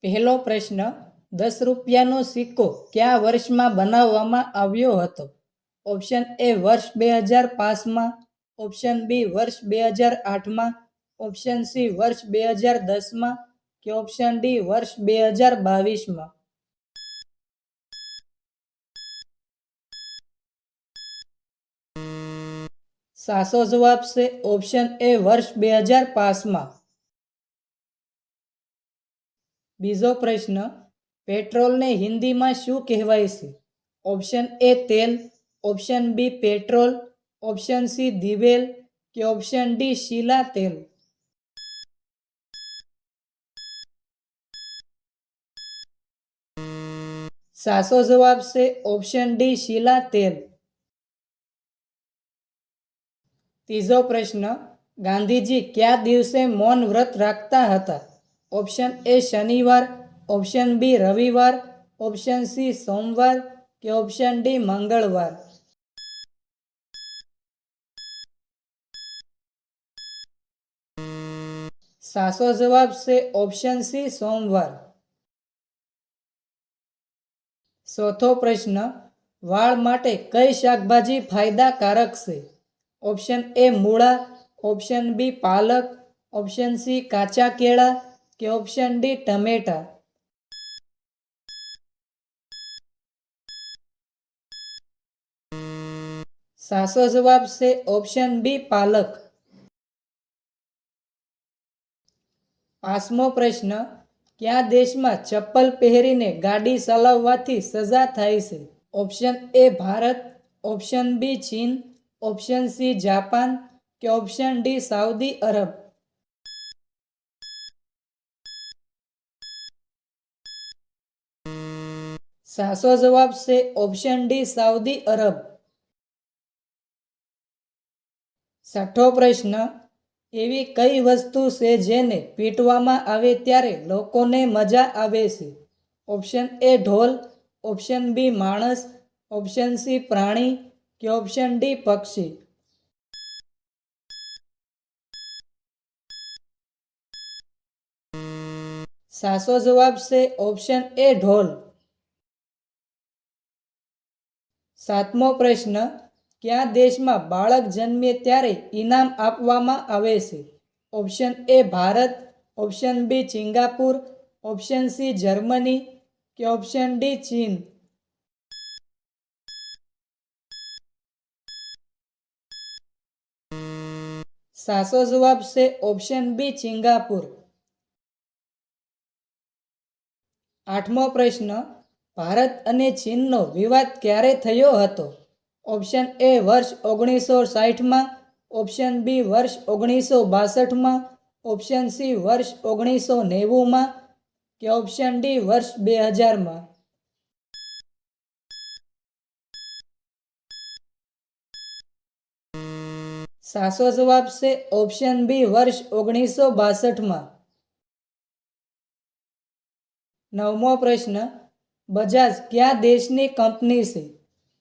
પહેલો પ્રશ્ન, 10 રૂપિયાનો સિક્કો કયા વર્ષમાં બનાવવામાં આવ્યો હતો? ઓપ્શન એ વર્ષ 2005માં, ઓપ્શન બી વર્ષ 2008માં, ઓપ્શન સી વર્ષ 2010માં, કે ઓપ્શન ડી વર્ષ 2022માં. સાચો જવાબ છે ઓપ્શન એ વર્ષ 2005માં. બીજો પ્રશ્ન, પેટ્રોલને હિન્દીમાં શું કહેવાય છે? ઓપ્શન એ તેલ, option B petrol, option C દિવેલ, કે ઓપ્શન ડી શીલા તેલ. સાચો જવાબ છે ઓપ્શન ડી શીલા તેલ. ત્રીજો પ્રશ્ન, ગાંધીજી કયા દિવસે મૌન વ્રત રાખતા હતા? ઓપ્શન એ શનિવાર, ઓપ્શન બી રવિવાર, ઓપ્શન સી સોમવાર, કે ઓપ્શન ડી મંગળવાર. સાચો જવાબ છે ઓપ્શન સી સોમવાર. ચોથો પ્રશ્ન, વાળ માટે કઈ શાકભાજી ફાયદાકારક છે? ઓપ્શન એ મૂળા, ઓપ્શન બી પાલક, ઓપ્શન સી કાચા કેળા, કે ઓપ્શન ડી ટમેટા. સાચો જવાબ છે ઓપ્શન બી પાલક. પાંચમો પ્રશ્ન, કયા દેશમાં ચપ્પલ પહેરીને ગાડી ચલાવવાથી સજા થાય છે? Option A Bharat, option B ચીન, ઓપ્શન સી જાપાન, કે ઓપ્શન ડી સાઉદી અરબ. સાચો જવાબ છે ઓપ્શન ડી સાઉદી અરબ. છઠ્ઠો પ્રશ્ન, એવી કઈ વસ્તુ છે જેને પીટવામાં આવે ત્યારે લોકોને મજા આવે છે? ઓપ્શન એ ઢોલ, ઓપ્શન બી માણસ, ઓપ્શન સી પ્રાણી, કે ઓપ્શન ડી પક્ષી. સાચો જવાબ છે ઓપ્શન એ ઢોલ. સાતમો પ્રશ્ન, કયા દેશમાં બાળક જન્મે ત્યારે ઇનામ આપવામાં આવે છે? Option A Bharat, option B Singapore, option C Germany, કે ઓપ્શન ડી ચીન. સાચો જવાબ છે ઓપ્શન બી સિંગાપુર. આઠમો પ્રશ્ન, ભારત અને ચીનનો વિવાદ ક્યારે થયો હતો? ઓપ્શન એ વર્ષ 1960માં, ઓપ્શન બી વર્ષ 1962માં, ઓપ્શન સી વર્ષ 1990માં, કે ઓપ્શન ડી વર્ષ 2000માં. સાચો જવાબ છે ઓપ્શન બી વર્ષ 1962માં. નવમો પ્રશ્ન, બજાજ કયા દેશની કંપની છે?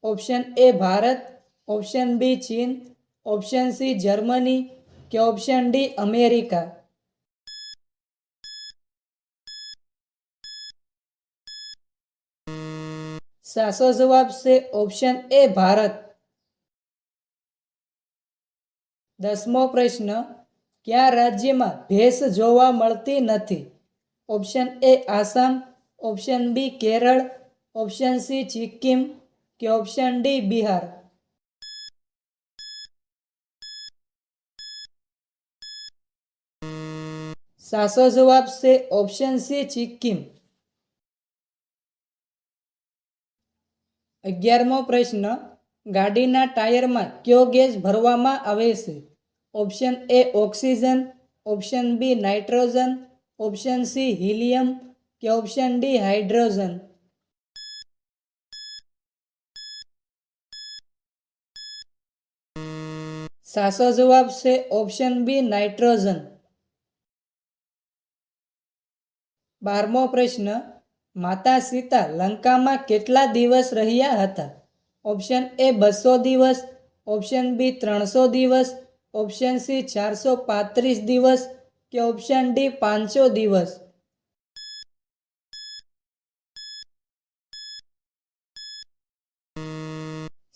Option A Bharat, option B ચીન, ઓપ્શન સી જર્મની, કે ઓપ્શન ડી અમેરિકા. સાચો જવાબ છે ઓપ્શન એ ભારત. દસમો પ્રશ્ન, કયા રાજ્યમાં ભેંસ જોવા મળતી નથી? Option A Assam, option B Kerala, option C Sikkim, કે ઓપ્શન ડી બિહાર. સાચો જવાબ છે ઓપ્શન સી સિક્કિમ. 11મો પ્રશ્ન, ગાડીના ટાયરમાં કયો ગેસ ભરવામાં આવે છે? Option A oxygen, option B nitrogen, option C helium, કે ઓપ્શન ડી હાઇડ્રોજન. સાચો જવાબ છે ઓપ્શન બી નાઇટ્રોજન. 12મો પ્રશ્ન, માતા સીતા લંકામાં કેટલા દિવસ રહ્યા હતા? ઓપ્શન એ 200 દિવસ, ઓપ્શન બી 300 દિવસ, ઓપ્શન સી 435 દિવસ, કે ઓપ્શન ડી 500 દિવસ.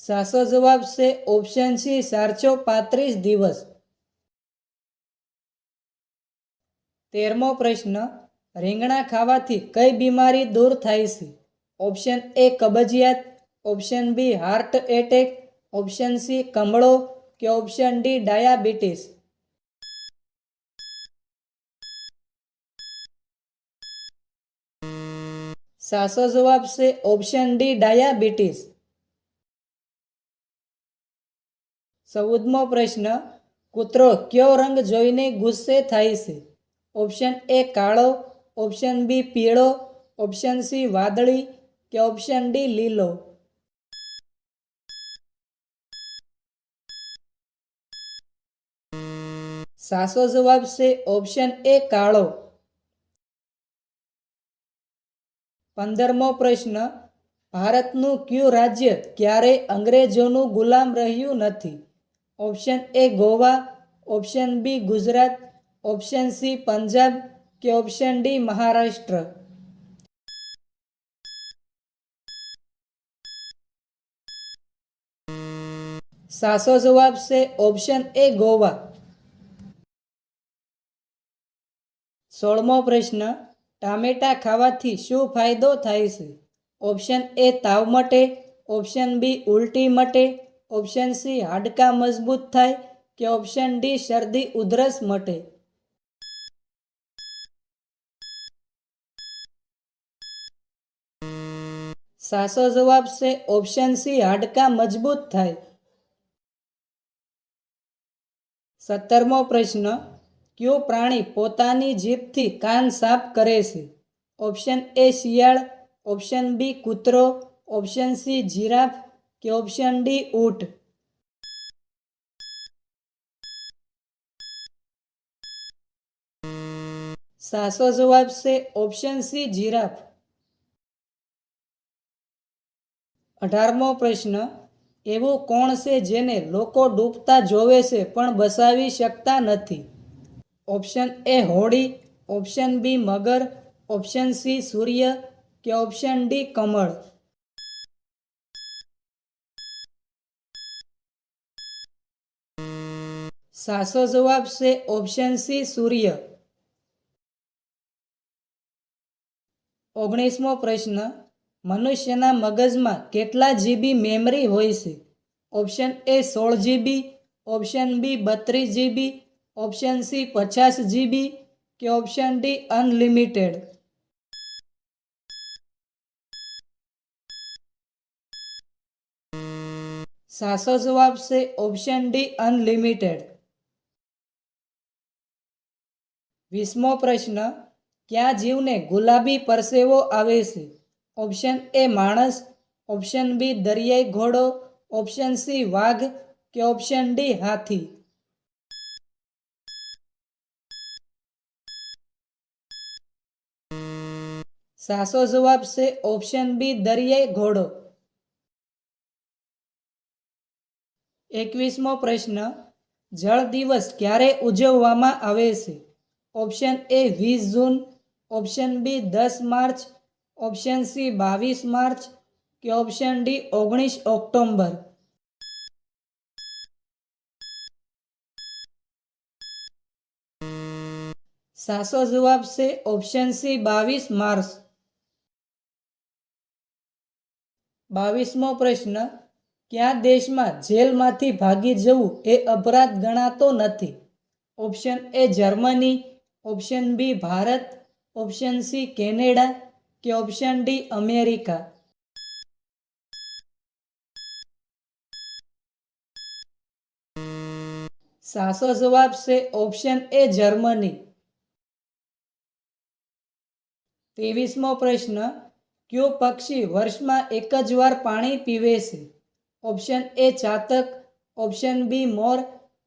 સાચો જવાબ છે ઓપ્શન સી 435 દિવસ. 13મો પ્રશ્ન, રીંગણા ખાવાથી કઈ બીમારી દૂર થાય છે? ઓપ્શન એ કબજિયાત, option B heart attack, option C કમળો કે ઓપ્શન ડી ડાયાબિટીસ. સાચો જવાબ છે ઓપ્શન ડી ડાયાબિટીસ. 14મો પ્રશ્ન, કૂતરો કયો રંગ જોઈને ગુસ્સે થાય છે? ઓપ્શન એ કાળો, ઓપ્શન બી પીળો, ઓપ્શન સી વાદળી કે ઓપ્શન ડી લીલો. સાચો જવાબ છે ઓપ્શન એ કાળો. 15મો પ્રશ્ન, ભારતનું કયું રાજ્ય ક્યારેય અંગ્રેજોનું ગુલામ રહ્યું નથી? Option A Goa, option B Gujarat, option C Punjab કે ઓપ્શન ડી મહારાષ્ટ્ર. સાચો જવાબ છે ઓપ્શન એ ગોવા. 16મો પ્રશ્ન, ટામેટા ખાવાથી શું ફાયદો થાય છે? ઓપ્શન એ તાવ મટે, ઓપ્શન બી ઉલટી મટે, ઓપ્શન સી હાડકાં મજબૂત થાય કે ઓપ્શન ડી શરદી ઉધરસ મટે. સાચો જવાબ છે ઓપ્શન સી હાડકાં મજબૂત થાય. 17મો પ્રશ્ન, કયું પ્રાણી પોતાની જીભથી કાન સાફ કરે છે? ઓપ્શન એ શિયાળ, ઓપ્શન બી કૂતરો, ઓપ્શન સી જીરાફ કે ઓપ્શન ડી ઊંટ. સાચો જવાબ છે ઓપ્શન સી જીરાફ. 18મો પ્રશ્ન, એવું કોણ છે જેને લોકો ડૂબતા જોવે છે પણ બચાવી શકતા નથી? ઓપ્શન એ હોડી, ઓપ્શન બી મગર, ઓપ્શન સી સૂર્ય કે ઓપ્શન ડી કમળ. સાચો જવાબ છે ઓપ્શન સી સૂર્ય. 19મો પ્રશ્ન, મનુષ્યના મગજમાં કેટલા જીબી મેમરી હોય છે? Option A 16 GB, option B 32 GB, option C 50 GB કે ઓપ્શન ડી અનલિમિટેડ. સાચો જવાબ છે ઓપ્શન ડી અનલિમિટેડ. 20મો પ્રશ્ન, કયા જીવને ગુલાબી પરસેવો આવે છે? ઓપ્શન એ માણસ, ઓપ્શન બી દરિયાઈ ઘોડો, ઓપ્શન સી વાઘ કે ઓપ્શન ડી હાથી. સાચો જવાબ છે ઓપ્શન બી દરિયાઈ ઘોડો. 21મો પ્રશ્ન, જળ દિવસ ક્યારે ઉજવવામાં આવે છે? Option A 20 June, option B 10 March, option C 22 March કે ઓપ્શન ડી 19 ઓક્ટોબર. સાચો જવાબ છે ઓપ્શન સી 22 માર્ચ. 22મો પ્રશ્ન, કયા દેશમાં જેલમાંથી ભાગી જવું એ અપરાધ ગણાતો નથી? Option A Germany, option B Bharat, option C Canada કે ઓપ્શન ડી અમેરિકા. સાચો જવાબ છે ઓપ્શન એ જર્મની. 23મો પ્રશ્ન, કયું પક્ષી વર્ષમાં એક જ વાર પાણી પીવે છે? ઓપ્શન એ ચાતક, ઓપ્શન બી મોર,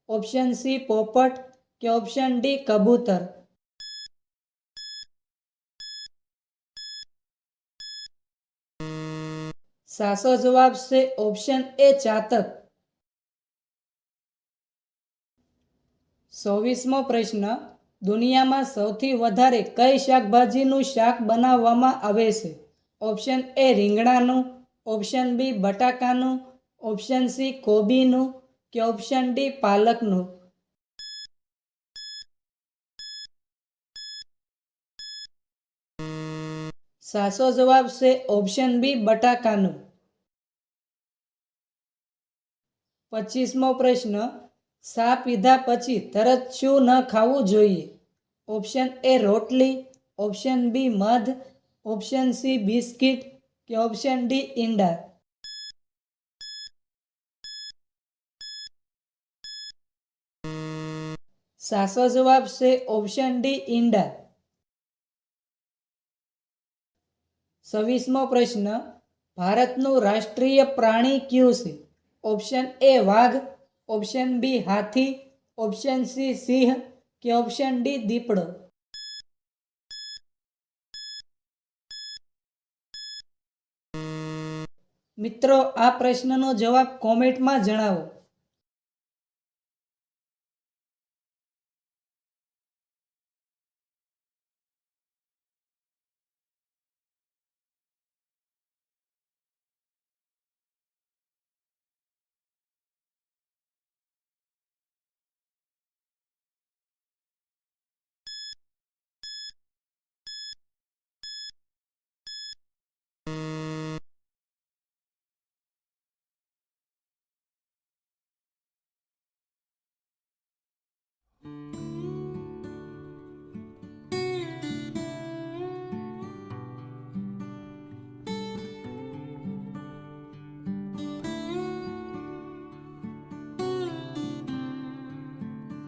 ઓપ્શન સી પોપટ કે ઓપ્શન ડી કબૂતર. સાચો જવાબ છે ઓપ્શન એ ચાતક. 24મો પ્રશ્ન, દુનિયામાં સૌથી વધારે કઈ શાકભાજીનું શાક બનાવવામાં આવે છે? ઓપ્શન એ રીંગણાનું, ઓપ્શન બી બટાકાનું, ઓપ્શન સી કોબીનું કે ઓપ્શન ડી પાલકનું? સાચો જવાબ છે ઓપ્શન બી બટાકાનું. 25મો પ્રશ્ન, શા પીધા પછી તરત શું ન ખાવું જોઈએ? ઓપ્શન એ રોટલી, ઓપ્શન બી મધ, ઓપ્શન સી બિસ્કિટ કે ઓપ્શન ડી ઈંડા? સાચો જવાબ છે ઓપ્શન ડી ઈંડા. 26મો પ્રશ્ન, ભારતનું રાષ્ટ્રીય પ્રાણી કયું છે? ઓપ્શન એ વાઘ, ઓપ્શન બી હાથી, ઓપ્શન સી સિંહ કે ઓપ્શન ડી દીપડો? મિત્રો, આ પ્રશ્નનો જવાબ કોમેન્ટમાં જણાવો.